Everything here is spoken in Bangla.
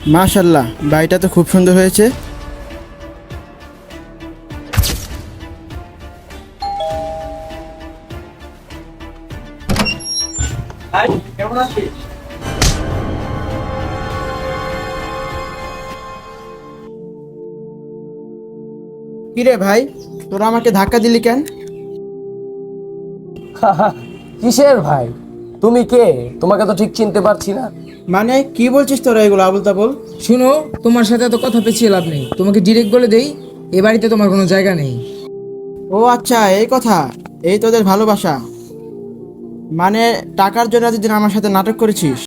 মাশাল্লাহ, বাড়িটা তো খুব সুন্দর হয়েছে। কেমন আছিস? কিরে ভাই, তোরা আমাকে ধাক্কা দিলি কেন? কিসের ভাই? তুমি কে? তোমাকে তো ঠিক চিনতে পারছি না। মানে কি বলছিস তোরা এগুলো আবুল তাবুল? শুনো, তোমার সাথে এত কথা পেঁচিয়ে লাভ নেই। তোমাকে ডিরেক্ট বলে দেই, এ বাড়িতে তোমার কোনো জায়গা নেই। ও আচ্ছা, এই কথা। এই তোদের ভালোবাসা? মানে টাকার জন্য এতদিন আমার সাথে নাটক করেছিস?